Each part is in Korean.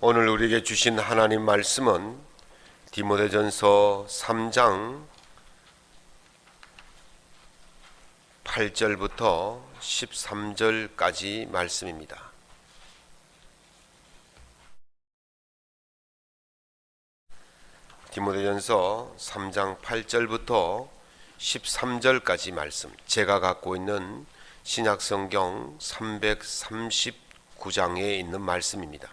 오늘 우리에게 주신 하나님 말씀은 디모데전서 3장 8절부터 13절까지 말씀입니다. 디모데전서 3장 8절부터 13절까지 말씀, 제가 갖고 있는 신약성경 339장에 있는 말씀입니다.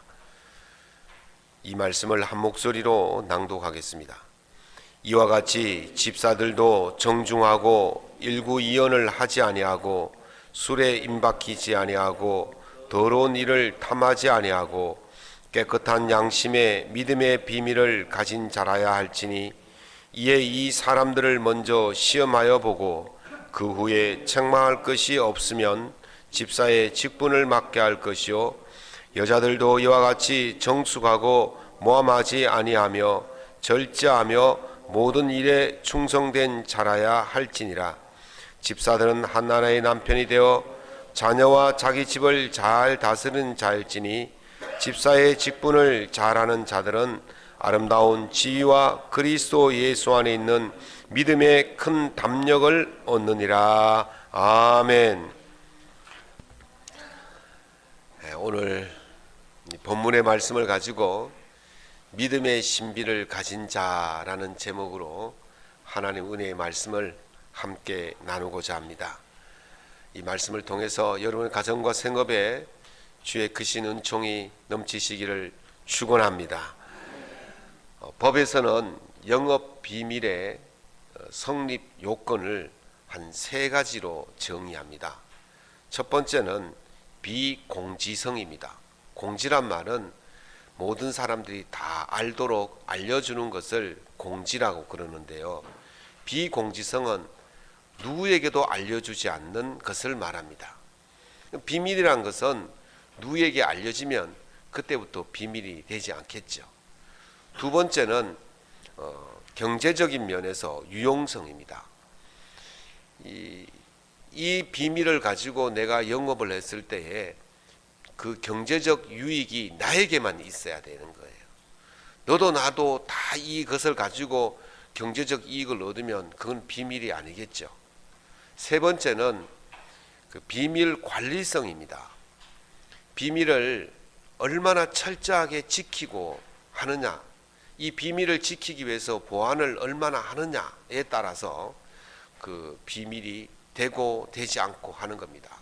이 말씀을 한 목소리로 낭독하겠습니다. 이와 같이 집사들도 정중하고 일구이연을 하지 아니하고 술에 임박히지 아니하고 더러운 일을 탐하지 아니하고 깨끗한 양심의 믿음의 비밀을 가진 자라야 할지니, 이에 이 사람들을 먼저 시험하여 보고 그 후에 책망할 것이 없으면 집사의 직분을 맡게 할 것이요, 여자들도 이와 같이 정숙하고 모함하지 아니하며 절제하며 모든 일에 충성된 자라야 할지니라. 집사들은 한나라의 남편이 되어 자녀와 자기 집을 잘 다스리는 자일지니, 집사의 직분을 잘하는 자들은 아름다운 지위와 그리스도 예수 안에 있는 믿음의 큰 담력을 얻느니라. 아멘. 오늘 본문의 말씀을 가지고 믿음의 신비를 가진 자라는 제목으로 하나님 은혜의 말씀을 함께 나누고자 합니다. 이 말씀을 통해서 여러분의 가정과 생업에 주의 크신 은총이 넘치시기를 축원합니다. 법에서는 영업 비밀의 성립 요건을 한 3가지로 정의합니다. 첫 번째는 비공지성입니다. 공지란 말은 모든 사람들이 다 알도록 알려주는 것을 공지라고 그러는데요, 비공지성은 누구에게도 알려주지 않는 것을 말합니다. 비밀이란 것은 누구에게 알려지면 그때부터 비밀이 되지 않겠죠. 두 번째는 경제적인 면에서 유용성입니다. 이 비밀을 가지고 내가 영업을 했을 때에 그 경제적 유익이 나에게만 있어야 되는 거예요. 너도 나도 다 이것을 가지고 경제적 이익을 얻으면 그건 비밀이 아니겠죠. 세 번째는 그 비밀 관리성입니다. 비밀을 얼마나 철저하게 지키고 하느냐, 이 비밀을 지키기 위해서 보안을 얼마나 하느냐에 따라서 그 비밀이 되고 되지 않고 하는 겁니다.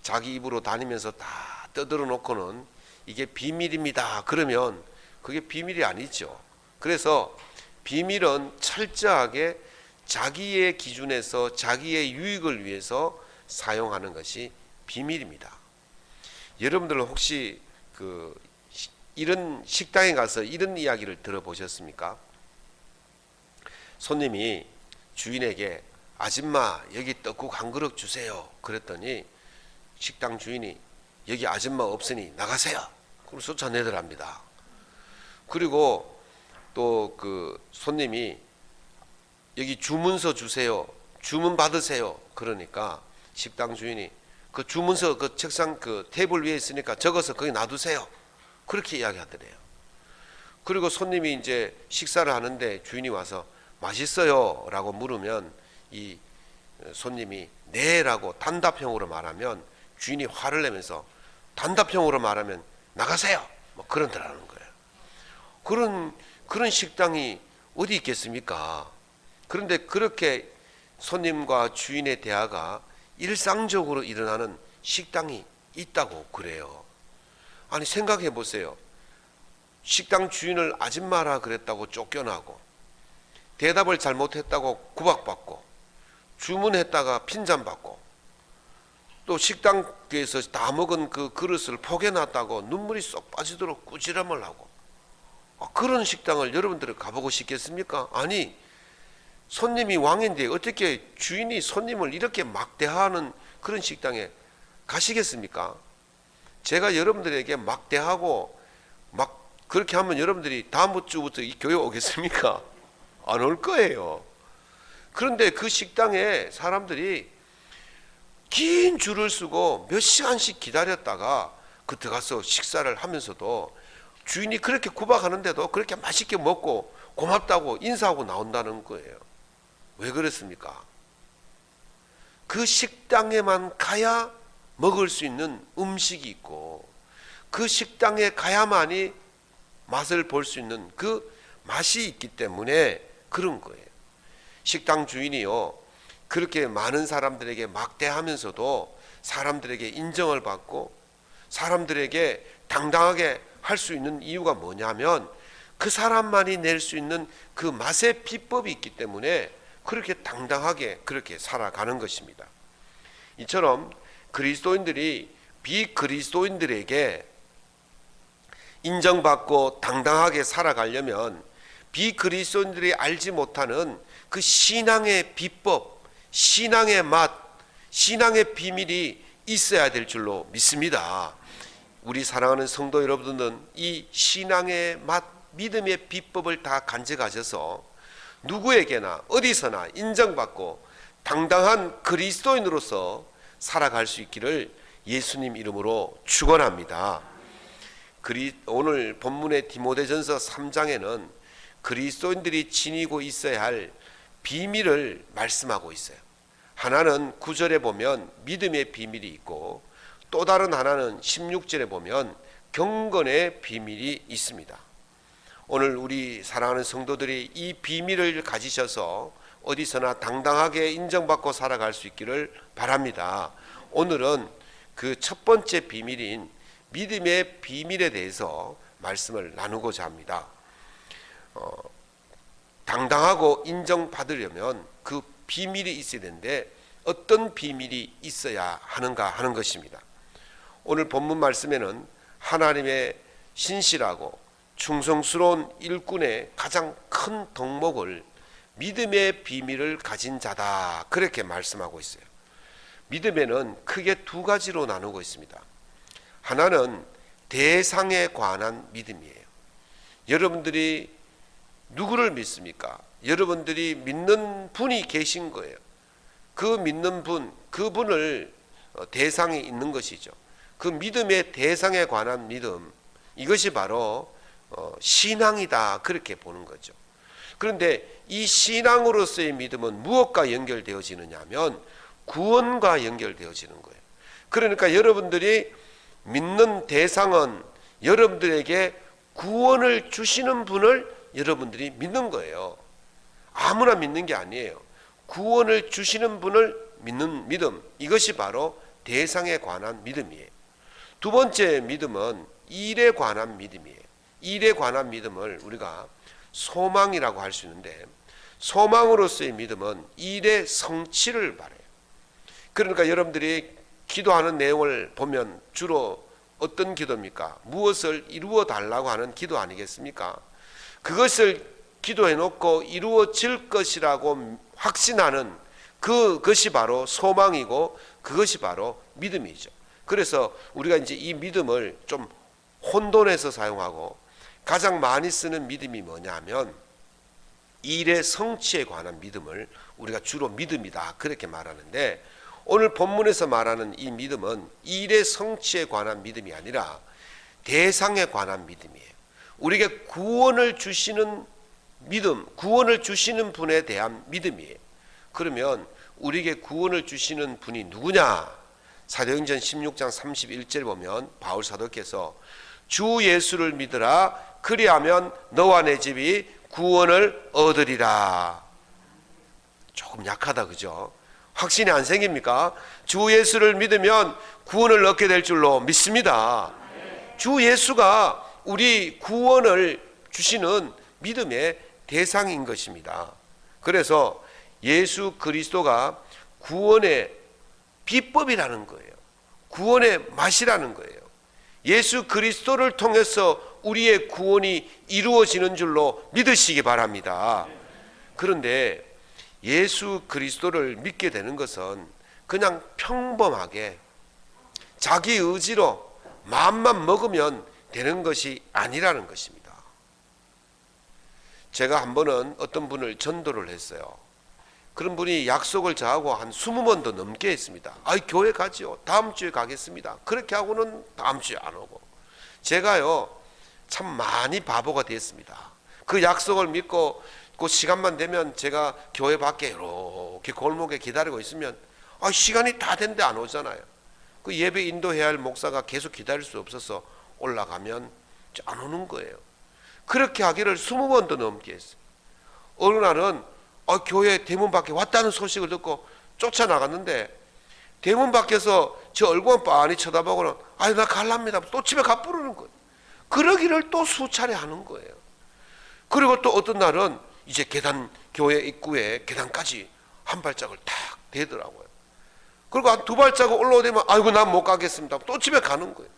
자기 입으로 다니면서 다 떠들어 놓고는 이게 비밀입니다 그러면 그게 비밀이 아니죠. 그래서 비밀은 철저하게 자기의 기준에서 자기의 유익을 위해서 사용하는 것이 비밀입니다. 여러분들 혹시 이런 식당에 가서 이런 이야기를 들어보셨습니까? 손님이 주인에게 아줌마 여기 떡국 한 그릇 주세요 그랬더니 식당 주인이 여기 아줌마 없으니 나가세요. 그럼 쫓아내더랍니다. 그리고 또 그 손님이 여기 주문서 주세요, 주문 받으세요 그러니까 식당 주인이 그 주문서 그 책상 그 테이블 위에 있으니까 적어서 거기 놔두세요 그렇게 이야기하더래요. 그리고 손님이 이제 식사를 하는데 주인이 와서 맛있어요 라고 물으면 이 손님이 네 라고 단답형으로 말하면 주인이 화를 내면서 단답형으로 말하면 나가세요 뭐 그런다라는 거예요. 그런 식당이 어디 있겠습니까? 그런데 그렇게 손님과 주인의 대화가 일상적으로 일어나는 식당이 있다고 그래요. 아니 생각해 보세요. 식당 주인을 아줌마라 그랬다고 쫓겨나고, 대답을 잘못했다고 구박받고, 주문했다가 핀잔받고, 또 식당에서 다 먹은 그 그릇을 포개놨다고 눈물이 쏙 빠지도록 꾸지람을 하고, 그런 식당을 여러분들은 가보고 싶겠습니까? 아니 손님이 왕인데 어떻게 주인이 손님을 이렇게 막대하는 그런 식당에 가시겠습니까? 제가 여러분들에게 막대하고 막 그렇게 하면 여러분들이 다음 주부터 이 교회 오겠습니까? 안 올 거예요. 그런데 그 식당에 사람들이 긴 줄을 서고 몇 시간씩 기다렸다가 그 들어가서 식사를 하면서도 주인이 그렇게 구박하는데도 그렇게 맛있게 먹고 고맙다고 인사하고 나온다는 거예요. 왜 그렇습니까? 그 식당에만 가야 먹을 수 있는 음식이 있고 그 식당에 가야만이 맛을 볼 수 있는 그 맛이 있기 때문에 그런 거예요. 식당 주인이요, 그렇게 많은 사람들에게 막대하면서도 사람들에게 인정을 받고 사람들에게 당당하게 할 수 있는 이유가 뭐냐면 그 사람만이 낼 수 있는 그 맛의 비법이 있기 때문에 그렇게 당당하게 그렇게 살아가는 것입니다. 이처럼 그리스도인들이 비그리스도인들에게 인정받고 당당하게 살아가려면 비그리스도인들이 알지 못하는 그 신앙의 비법, 신앙의 맛, 신앙의 비밀이 있어야 될 줄로 믿습니다. 우리 사랑하는 성도 여러분들은 이 신앙의 맛, 믿음의 비법을 다 간직하셔서 누구에게나 어디서나 인정받고 당당한 그리스도인으로서 살아갈 수 있기를 예수님 이름으로 축원합니다. 오늘 본문의 디모데전서 3장에는 그리스도인들이 지니고 있어야 할 비밀을 말씀하고 있어요. 하나는 9절에 보면 믿음의 비밀이 있고 또 다른 하나는 16절에 보면 경건의 비밀이 있습니다. 오늘 우리 사랑하는 성도들이 이 비밀을 가지셔서 어디서나 당당하게 인정받고 살아갈 수 있기를 바랍니다. 오늘은 그 첫 번째 비밀인 믿음의 비밀에 대해서 말씀을 나누고자 합니다. 당당하고 인정받으려면 그 비밀이 있어야 되는데 어떤 비밀이 있어야 하는가 하는 것입니다. 오늘 본문 말씀에는 하나님의 신실하고 충성스러운 일꾼의 가장 큰 덕목을 믿음의 비밀을 가진 자다, 그렇게 말씀하고 있어요. 믿음에는 크게 두 가지로 나누고 있습니다. 하나는 대상에 관한 믿음이에요. 여러분들이 누구를 믿습니까? 여러분들이 믿는 분이 계신 거예요. 그 믿는 분, 그분을 대상이 있는 것이죠. 그 믿음의 대상에 관한 믿음, 이것이 바로 신앙이다, 그렇게 보는 거죠. 그런데 이 신앙으로서의 믿음은 무엇과 연결되어지느냐 하면 구원과 연결되어지는 거예요. 그러니까 여러분들이 믿는 대상은 여러분들에게 구원을 주시는 분을 여러분들이 믿는 거예요. 아무나 믿는 게 아니에요. 구원을 주시는 분을 믿는 믿음, 이것이 바로 대상에 관한 믿음이에요. 두 번째 믿음은 일에 관한 믿음이에요. 일에 관한 믿음을 우리가 소망이라고 할 수 있는데, 소망으로서의 믿음은 일의 성취를 바라요. 그러니까 여러분들이 기도하는 내용을 보면 주로 어떤 기도입니까? 무엇을 이루어 달라고 하는 기도 아니겠습니까? 그것을 기도해 놓고 이루어질 것이라고 확신하는 그것이 바로 소망이고 그것이 바로 믿음이죠. 그래서 우리가 이제 이 믿음을 좀 혼돈해서 사용하고 가장 많이 쓰는 믿음이 뭐냐 하면 일의 성취에 관한 믿음을 우리가 주로 믿음이다, 그렇게 말하는데, 오늘 본문에서 말하는 이 믿음은 일의 성취에 관한 믿음이 아니라 대상에 관한 믿음이에요. 우리에게 구원을 주시는 믿음, 구원을 주시는 분에 대한 믿음이에요. 그러면 우리에게 구원을 주시는 분이 누구냐? 사도행전 16장 31절에 보면 바울 사도께서 주 예수를 믿으라, 그리하면 너와 내 집이 구원을 얻으리라. 조금 약하다, 그죠? 확신이 안 생깁니까? 주 예수를 믿으면 구원을 얻게 될 줄로 믿습니다. 주 예수가 우리 구원을 주시는 믿음의 대상인 것입니다. 그래서 예수 그리스도가 구원의 비법이라는 거예요. 구원의 맛이라는 거예요. 예수 그리스도를 통해서 우리의 구원이 이루어지는 줄로 믿으시기 바랍니다. 그런데 예수 그리스도를 믿게 되는 것은 그냥 평범하게 자기 의지로 마음만 먹으면 되는 것이 아니라는 것입니다. 제가 한 번은 어떤 분을 전도를 했어요. 그런 분이 약속을 저하고 한 20번도 넘게 했습니다. 교회 가지요. 다음 주에 가겠습니다. 그렇게 하고는 다음 주에 안 오고. 제가요, 참 많이 바보가 됐습니다. 그 약속을 믿고 그 시간만 되면 제가 교회 밖에 이렇게 골목에 기다리고 있으면 시간이 다 됐는데 안 오잖아요. 그 예배 인도해야 할 목사가 계속 기다릴 수 없어서 올라가면 안 오는 거예요. 그렇게 하기를 20번도 넘게 했어요. 어느 날은 교회 대문 밖에 왔다는 소식을 듣고 쫓아나갔는데 대문 밖에서 저 얼굴만 빤히 쳐다보고는 나 갈랍니다. 또 집에 가 부르는 거예요. 그러기를 또 수차례 하는 거예요. 그리고 또 어떤 날은 이제 계단, 교회 입구에 계단까지 한 발짝을 탁 대더라고요. 그리고 한 2발자국 올라오되면 난 못 가겠습니다. 또 집에 가는 거예요.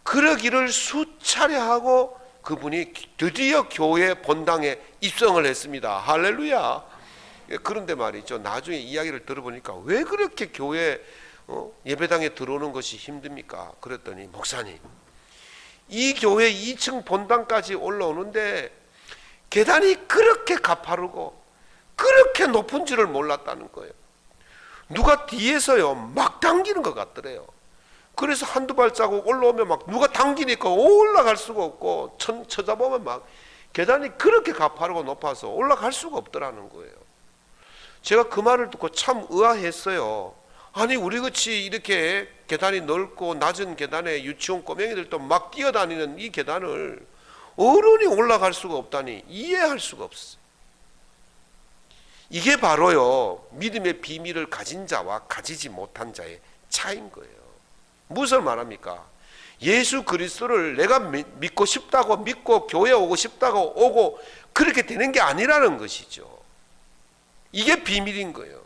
그러기를 수차례 하고 그분이 드디어 교회 본당에 입성을 했습니다. 할렐루야. 그런데 말이죠, 나중에 이야기를 들어보니까 왜 그렇게 교회 예배당에 들어오는 것이 힘듭니까? 그랬더니 목사님, 이 교회 2층 본당까지 올라오는데 계단이 그렇게 가파르고 그렇게 높은 줄을 몰랐다는 거예요. 누가 뒤에서요 막 당기는 것 같더래요. 그래서 한두 발자국 올라오면 막 누가 당기니까 올라갈 수가 없고 쳐다보면 막 계단이 그렇게 가파르고 높아서 올라갈 수가 없더라는 거예요. 제가 그 말을 듣고 참 의아했어요. 아니 우리같이 이렇게 계단이 넓고 낮은 계단에 유치원 꼬맹이들도 막 뛰어다니는 이 계단을 어른이 올라갈 수가 없다니 이해할 수가 없어요. 이게 바로요 믿음의 비밀을 가진 자와 가지지 못한 자의 차이인 거예요. 무엇을 말합니까? 예수 그리스도를 내가 믿고 싶다고 믿고 교회 오고 싶다고 오고 그렇게 되는 게 아니라는 것이죠. 이게 비밀인 거예요.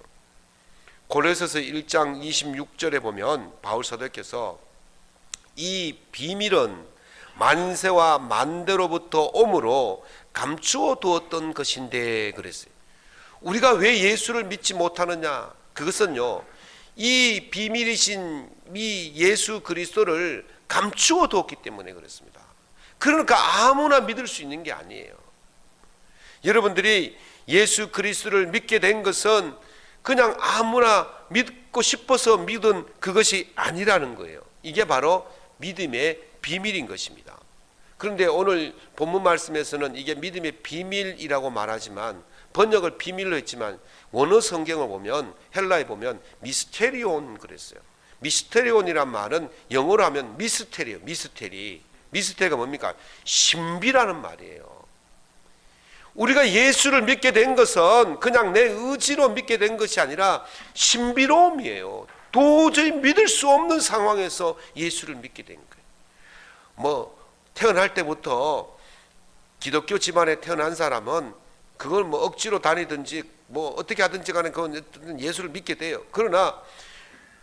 고린도서 1장 26절에 보면 바울 사도께서 이 비밀은 만세와 만대로부터 오므로 감추어 두었던 것인데 그랬어요. 우리가 왜 예수를 믿지 못하느냐? 그것은요 이 비밀이신 이 예수 그리스도를 감추어 두었기 때문에 그렇습니다. 그러니까 아무나 믿을 수 있는 게 아니에요. 여러분들이 예수 그리스도를 믿게 된 것은 그냥 아무나 믿고 싶어서 믿은 그것이 아니라는 거예요. 이게 바로 믿음의 비밀인 것입니다. 그런데 오늘 본문 말씀에서는 이게 믿음의 비밀이라고 말하지만 번역을 비밀로 했지만 원어 성경을 보면 헬라에 보면 미스테리온 그랬어요. 미스테리온이란 말은 영어로 하면 미스테리요. 미스테리가 뭡니까? 신비라는 말이에요. 우리가 예수를 믿게 된 것은 그냥 내 의지로 믿게 된 것이 아니라 신비로움이에요. 도저히 믿을 수 없는 상황에서 예수를 믿게 된 거예요. 태어날 때부터 기독교 집안에 태어난 사람은 그걸 억지로 다니든지 어떻게 하든지 간에 그건 예수를 믿게 돼요. 그러나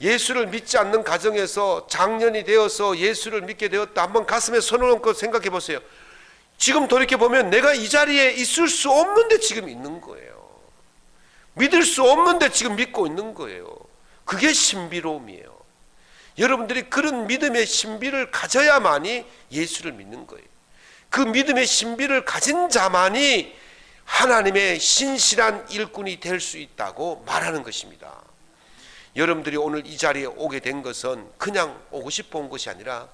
예수를 믿지 않는 가정에서 장년이 되어서 예수를 믿게 되었다. 한번 가슴에 손을 얹고 생각해 보세요. 지금 돌이켜보면 내가 이 자리에 있을 수 없는데 지금 있는 거예요. 믿을 수 없는데 지금 믿고 있는 거예요. 그게 신비로움이에요. 여러분들이 그런 믿음의 신비를 가져야만이 예수를 믿는 거예요. 그 믿음의 신비를 가진 자만이 하나님의 신실한 일꾼이 될 수 있다고 말하는 것입니다. 여러분들이 오늘 이 자리에 오게 된 것은 그냥 오고 싶어 온 것이 아니라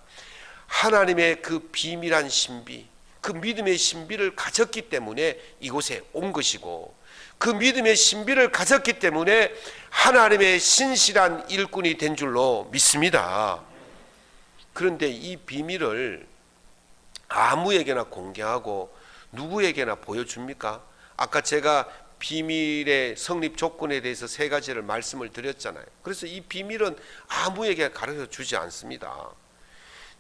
하나님의 그 비밀한 신비, 그 믿음의 신비를 가졌기 때문에 이곳에 온 것이고, 그 믿음의 신비를 가졌기 때문에 하나님의 신실한 일꾼이 된 줄로 믿습니다. 그런데 이 비밀을 아무에게나 공개하고 누구에게나 보여줍니까? 아까 제가 비밀의 성립 조건에 대해서 3가지를 말씀을 드렸잖아요. 그래서 이 비밀은 아무에게 가르쳐 주지 않습니다.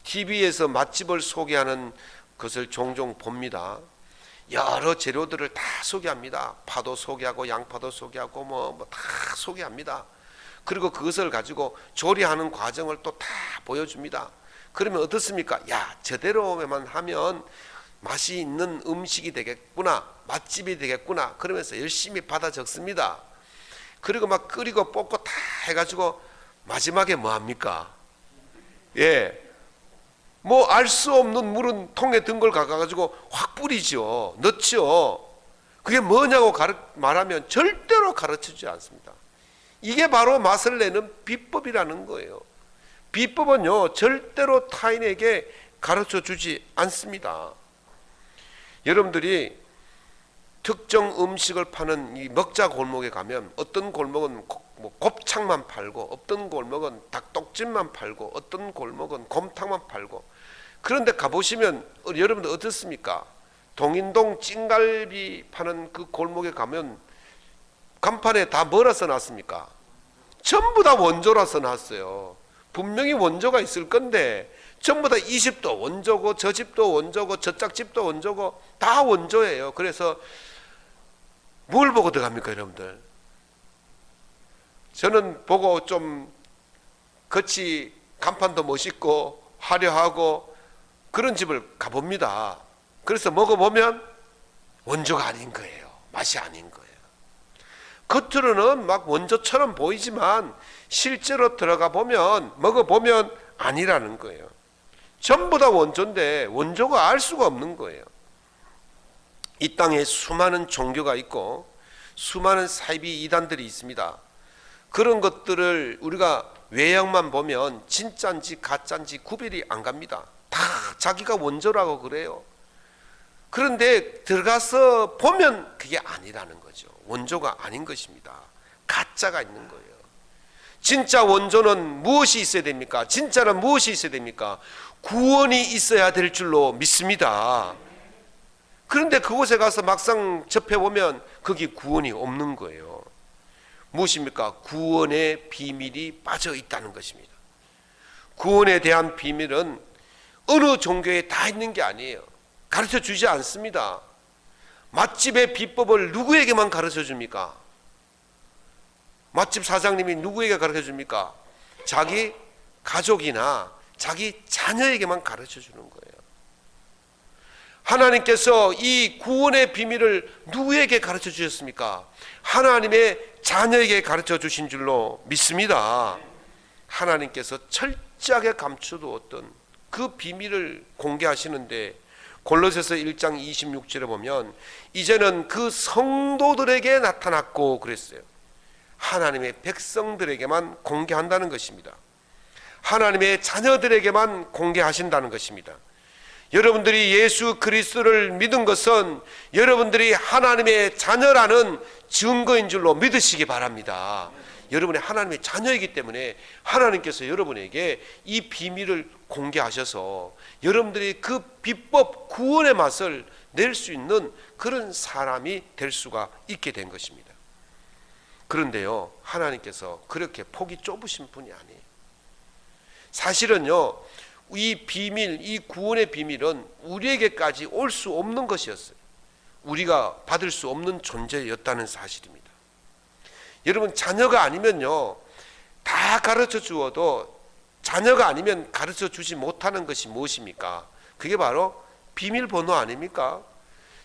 TV에서 맛집을 소개하는 것을 종종 봅니다. 여러 재료들을 다 소개합니다. 파도 소개하고 양파도 소개하고 다 소개합니다. 그리고 그것을 가지고 조리하는 과정을 또 다 보여줍니다. 그러면 어떻습니까? 저대로만 하면 맛이 있는 음식이 되겠구나, 맛집이 되겠구나, 그러면서 열심히 받아 적습니다. 그리고 막 끓이고 볶고 다 해가지고 마지막에 뭐 합니까? 알 수 없는 물은 통에 든 걸 가가지고 확 뿌리죠. 넣죠. 그게 뭐냐고 말하면 절대로 가르치지 않습니다. 이게 바로 맛을 내는 비법이라는 거예요. 비법은요 절대로 타인에게 가르쳐 주지 않습니다. 여러분들이 특정 음식을 파는 이 먹자 골목에 가면 어떤 골목은 곱창만 팔고, 어떤 골목은 닭똥집만 팔고, 어떤 골목은 곰탕만 팔고, 그런데 가보시면 여러분들 어떻습니까? 동인동 찐갈비 파는 그 골목에 가면 간판에 다 뭐라 써놨습니까? 전부 다 원조라 써놨어요. 분명히 원조가 있을 건데 전부 다 이 집도 원조고, 저 집도 원조고, 저 짝집도 원조고, 다 원조예요. 그래서 뭘 보고 들어갑니까, 여러분들? 저는 보고 좀 겉이 간판도 멋있고 화려하고 그런 집을 가봅니다. 그래서 먹어보면 원조가 아닌 거예요. 맛이 아닌 거예요. 겉으로는 막 원조처럼 보이지만 실제로 들어가 보면, 먹어보면 아니라는 거예요. 전부 다 원조인데 원조가 알 수가 없는 거예요. 이 땅에 수많은 종교가 있고 수많은 사이비 이단들이 있습니다. 그런 것들을 우리가 외양만 보면 진짜인지 가짜인지 구별이 안 갑니다. 다 자기가 원조라고 그래요. 그런데 들어가서 보면 그게 아니라는 거죠. 원조가 아닌 것입니다. 가짜가 있는 거예요. 진짜 원조는 무엇이 있어야 됩니까? 진짜는 무엇이 있어야 됩니까? 구원이 있어야 될 줄로 믿습니다. 그런데 그곳에 가서 막상 접해보면 거기 구원이 없는 거예요. 무엇입니까? 구원의 비밀이 빠져 있다는 것입니다. 구원에 대한 비밀은 어느 종교에 다 있는 게 아니에요. 가르쳐 주지 않습니다. 맛집의 비법을 누구에게만 가르쳐 줍니까? 맛집 사장님이 누구에게 가르쳐 줍니까? 자기 가족이나 자기 자녀에게만 가르쳐 주는 거예요. 하나님께서 이 구원의 비밀을 누구에게 가르쳐 주셨습니까? 하나님의 자녀에게 가르쳐 주신 줄로 믿습니다. 하나님께서 철저하게 감춰두었던 그 비밀을 공개하시는데 골로새서 1장 26절에 보면 이제는 그 성도들에게 나타났고 그랬어요. 하나님의 백성들에게만 공개한다는 것입니다. 하나님의 자녀들에게만 공개하신다는 것입니다. 여러분들이 예수 그리스도를 믿은 것은 여러분들이 하나님의 자녀라는 증거인 줄로 믿으시기 바랍니다. 여러분이 하나님의 자녀이기 때문에 하나님께서 여러분에게 이 비밀을 공개하셔서 여러분들이 그 비법 구원의 맛을 낼 수 있는 그런 사람이 될 수가 있게 된 것입니다. 그런데요, 하나님께서 그렇게 폭이 좁으신 분이 아니에요. 사실은요, 이 비밀, 이 구원의 비밀은 우리에게까지 올 수 없는 것이었어요. 우리가 받을 수 없는 존재였다는 사실입니다. 여러분, 자녀가 아니면요, 다 가르쳐 주어도 자녀가 아니면 가르쳐 주지 못하는 것이 무엇입니까? 그게 바로 비밀번호 아닙니까?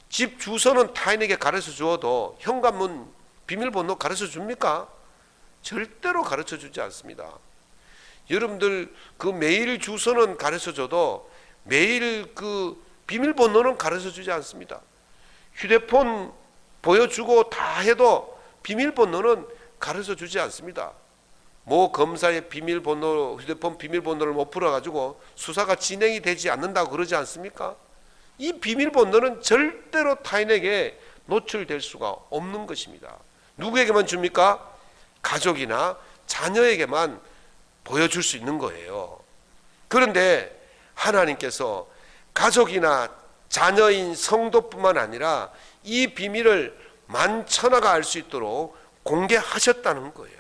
집 주소는 타인에게 가르쳐 주어도 현관문 비밀번호 가르쳐 줍니까? 절대로 가르쳐 주지 않습니다. 여러분들 그 메일 주소는 가르쳐 줘도 메일 그 비밀번호는 가르쳐 주지 않습니다. 휴대폰 보여주고 다 해도 비밀번호는 가르쳐 주지 않습니다. 모 검사의 비밀번호, 휴대폰 비밀번호를 못 풀어가지고 수사가 진행이 되지 않는다고 그러지 않습니까? 이 비밀번호는 절대로 타인에게 노출될 수가 없는 것입니다. 누구에게만 줍니까? 가족이나 자녀에게만 보여줄 수 있는 거예요. 그런데 하나님께서 가족이나 자녀인 성도뿐만 아니라 이 비밀을 만천하가 알 수 있도록 공개하셨다는 거예요.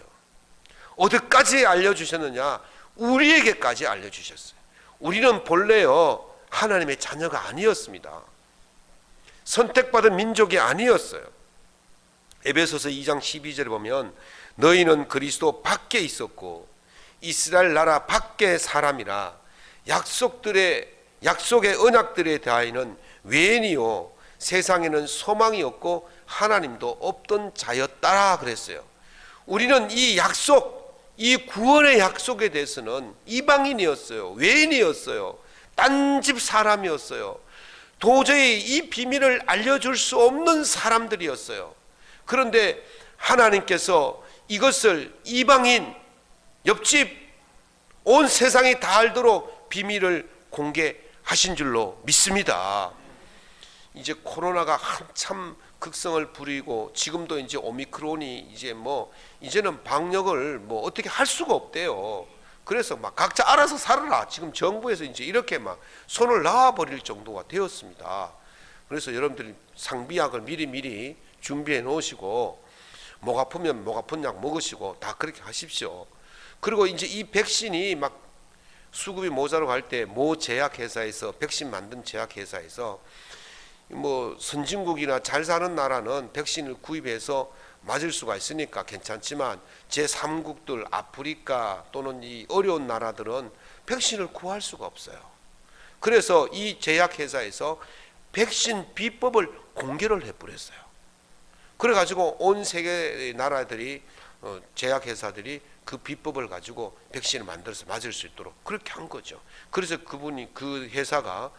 어디까지 알려주셨느냐? 우리에게까지 알려주셨어요. 우리는 본래요, 하나님의 자녀가 아니었습니다. 선택받은 민족이 아니었어요. 에베소서 2장 12절에 보면 너희는 그리스도 밖에 있었고 이스라엘 나라 밖의 사람이라 약속의 언약들에 대하여는 외인이요 세상에는 소망이 없고 하나님도 없던 자였다라 그랬어요. 우리는 이 약속, 이 구원의 약속에 대해서는 이방인이었어요. 외인이었어요. 딴집 사람이었어요. 도저히 이 비밀을 알려줄 수 없는 사람들이었어요. 그런데 하나님께서 이것을 이방인, 옆집, 온 세상이 다 알도록 비밀을 하신 줄로 믿습니다. 이제 코로나가 한참 극성을 부리고 지금도 이제 오미크론이 이제는 방역을 어떻게 할 수가 없대요. 그래서 막 각자 알아서 살아라. 지금 정부에서 이제 이렇게 막 손을 놔버릴 정도가 되었습니다. 그래서 여러분들이 상비약을 미리 준비해 놓으시고 목 아프면 목 아픈 약 먹으시고 다 그렇게 하십시오. 그리고 이제 이 백신이 막 수급이 모자라고 할 때 모 제약회사에서 백신 만든 제약회사에서 선진국이나 잘 사는 나라는 백신을 구입해서 맞을 수가 있으니까 괜찮지만 제3국들 아프리카 또는 이 어려운 나라들은 백신을 구할 수가 없어요. 그래서 이 제약회사에서 백신 비법을 공개를 해버렸어요. 그래가지고 온 세계 나라들이 제약회사들이 그 비법을 가지고 백신을 만들어서 맞을 수 있도록 그렇게 한 거죠. 그래서 그 회사가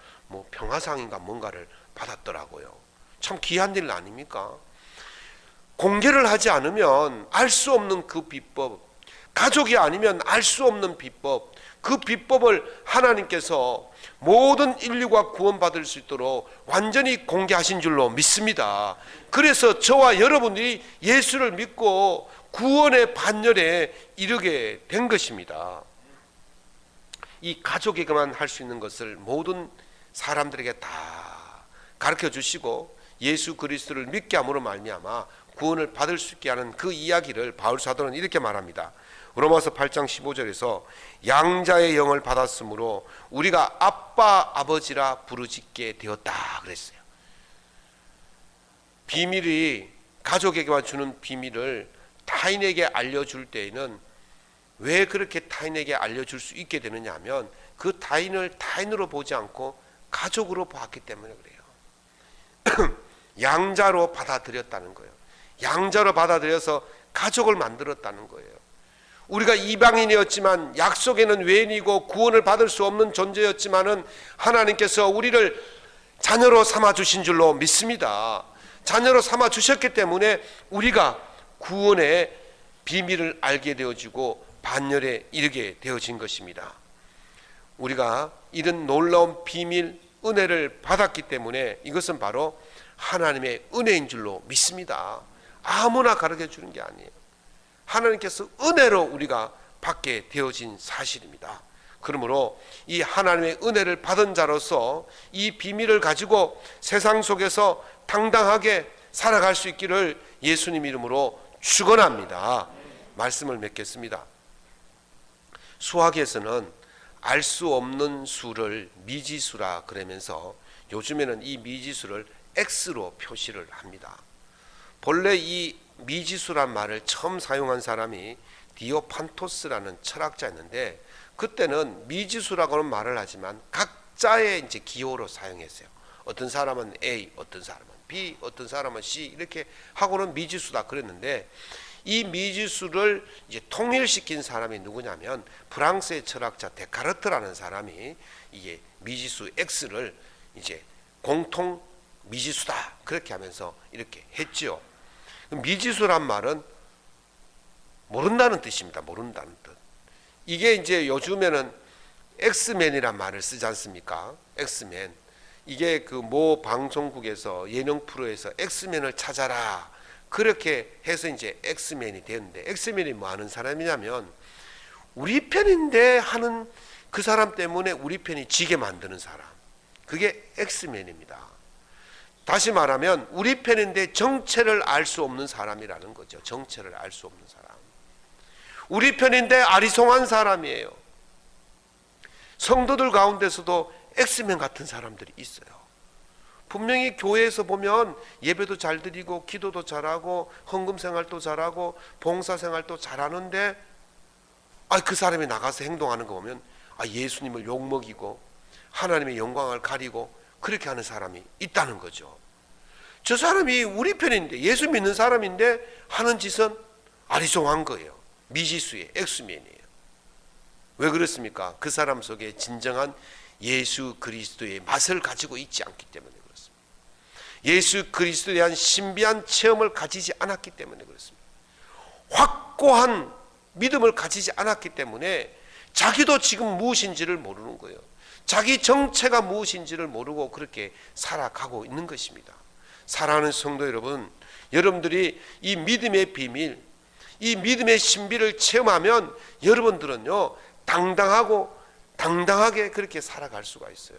평화상인가 뭔가를 받았더라고요. 참 귀한 일 아닙니까? 공개를 하지 않으면 알 수 없는 그 비법, 가족이 아니면 알 수 없는 비법, 그 비법을 하나님께서 모든 인류가 구원받을 수 있도록 완전히 공개하신 줄로 믿습니다. 그래서 저와 여러분들이 예수를 믿고 구원의 반열에 이르게 된 것입니다. 이 가족에게만 할 수 있는 것을 모든 사람들에게 다 가르쳐 주시고 예수 그리스도를 믿게 함으로 말미암아 구원을 받을 수 있게 하는 그 이야기를 바울 사도는 이렇게 말합니다. 로마서 8장 15절에서 양자의 영을 받았으므로 우리가 아빠 아버지라 부르짖게 되었다 그랬어요. 비밀이 가족에게만 주는 비밀을 타인에게 알려줄 때에는 왜 그렇게 타인에게 알려줄 수 있게 되느냐 하면 그 타인을 타인으로 보지 않고 가족으로 봤기 때문에 그래요. 양자로 받아들였다는 거예요. 양자로 받아들여서 가족을 만들었다는 거예요. 우리가 이방인이었지만 약속에는 외인이고 구원을 받을 수 없는 존재였지만은 하나님께서 우리를 자녀로 삼아 주신 줄로 믿습니다. 자녀로 삼아 주셨기 때문에 우리가 구원의 비밀을 알게 되어지고 반열에 이르게 되어진 것입니다. 우리가 이런 놀라운 비밀 은혜를 받았기 때문에 이것은 바로 하나님의 은혜인 줄로 믿습니다. 아무나 가르쳐 주는 게 아니에요. 하나님께서 은혜로 우리가 받게 되어진 사실입니다. 그러므로 이 하나님의 은혜를 받은 자로서 이 비밀을 가지고 세상 속에서 당당하게 살아갈 수 있기를 예수님 이름으로 축원합니다. 말씀을 맺겠습니다. 수학에서는 알 수 없는 수를 미지수라 그러면서 요즘에는 이 미지수를 X로 표시를 합니다. 본래 이 미지수란 말을 처음 사용한 사람이 디오판토스라는 철학자였는데 그때는 미지수라고는 말을 하지만 각자의 이제 기호로 사용했어요. 어떤 사람은 A, 어떤 사람은 B, 어떤 사람은 C 이렇게 하고는 미지수다 그랬는데 이 미지수를 이제 통일시킨 사람이 누구냐면 프랑스의 철학자 데카르트라는 사람이 이게 미지수 X를 이제 공통 미지수다 그렇게 하면서 이렇게 했죠. 미지수란 말은 모른다는 뜻입니다. 모른다는 뜻. 이게 이제 요즘에는 엑스맨이란 말을 쓰지 않습니까? 엑스맨. 이게 그 모 방송국에서 예능 프로에서 엑스맨을 찾아라 그렇게 해서 이제 엑스맨이 되는데 엑스맨이 뭐 하는 사람이냐면 우리 편인데 하는 그 사람 때문에 우리 편이 지게 만드는 사람. 그게 엑스맨입니다. 다시 말하면 우리 편인데 정체를 알 수 없는 사람이라는 거죠. 정체를 알 수 없는 사람. 우리 편인데 아리송한 사람이에요. 성도들 가운데서도 엑스맨 같은 사람들이 있어요. 분명히 교회에서 보면 예배도 잘 드리고 기도도 잘하고 헌금 생활도 잘하고 봉사 생활도 잘하는데 그 사람이 나가서 행동하는 거 보면 예수님을 욕먹이고 하나님의 영광을 가리고 그렇게 하는 사람이 있다는 거죠. 저 사람이 우리 편인데 예수 믿는 사람인데 하는 짓은 아리송한 거예요. 미지수의 엑스맨이에요. 왜 그렇습니까? 그 사람 속에 진정한 예수 그리스도의 맛을 가지고 있지 않기 때문에 그렇습니다. 예수 그리스도에 대한 신비한 체험을 가지지 않았기 때문에 그렇습니다. 확고한 믿음을 가지지 않았기 때문에 자기도 지금 무엇인지를 모르는 거예요. 자기 정체가 무엇인지를 모르고 그렇게 살아가고 있는 것입니다. 사랑하는 성도 여러분, 여러분들이 이 믿음의 비밀, 이 믿음의 신비를 체험하면 여러분들은요 당당하고 당당하게 그렇게 살아갈 수가 있어요.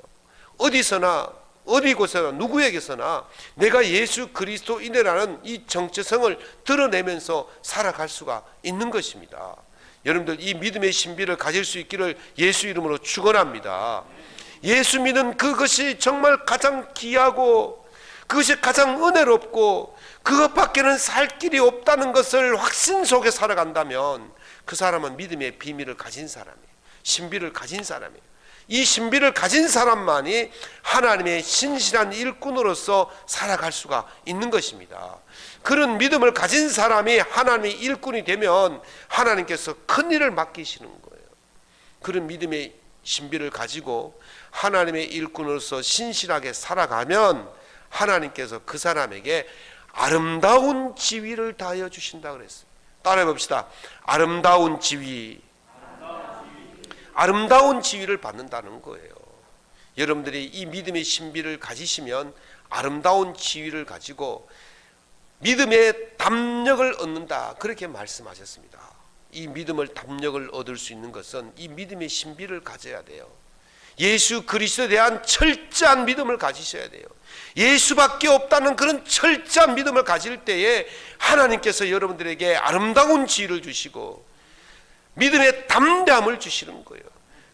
어디서나 어디 곳에나 누구에게서나 내가 예수 그리스도인이라는 이 정체성을 드러내면서 살아갈 수가 있는 것입니다. 여러분들 이 믿음의 신비를 가질 수 있기를 예수 이름으로 축원합니다. 예수 믿는 그것이 정말 가장 귀하고 그것이 가장 은혜롭고 그것밖에는 살 길이 없다는 것을 확신 속에 살아간다면 그 사람은 믿음의 비밀을 가진 사람이에요. 신비를 가진 사람이에요. 이 신비를 가진 사람만이 하나님의 신실한 일꾼으로서 살아갈 수가 있는 것입니다. 그런 믿음을 가진 사람이 하나님의 일꾼이 되면 하나님께서 큰 일을 맡기시는 거예요. 그런 믿음의 신비를 가지고 하나님의 일꾼으로서 신실하게 살아가면 하나님께서 그 사람에게 아름다운 지위를 다하여 주신다 그랬어요. 따라해 봅시다. 아름다운 지위. 아름다운 지위를 받는다는 거예요. 여러분들이 이 믿음의 신비를 가지시면 아름다운 지위를 가지고 믿음의 담력을 얻는다, 그렇게 말씀하셨습니다. 이 믿음을 담력을 얻을 수 있는 것은 이 믿음의 신비를 가져야 돼요. 예수 그리스도에 대한 철저한 믿음을 가지셔야 돼요. 예수밖에 없다는 그런 철저한 믿음을 가질 때에 하나님께서 여러분들에게 아름다운 지위를 주시고 믿음의 담대함을 주시는 거예요.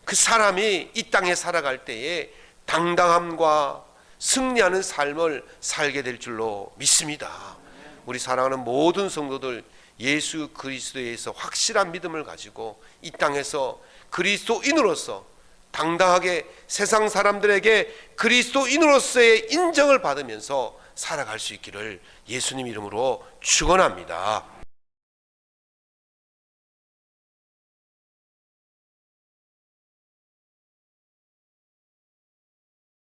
그 사람이 이 땅에 살아갈 때에 당당함과 승리하는 삶을 살게 될 줄로 믿습니다. 우리 사랑하는 모든 성도들, 예수 그리스도에서 확실한 믿음을 가지고 이 땅에서 그리스도인으로서 당당하게 세상 사람들에게 그리스도인으로서의 인정을 받으면서 살아갈 수 있기를 예수님 이름으로 축원합니다.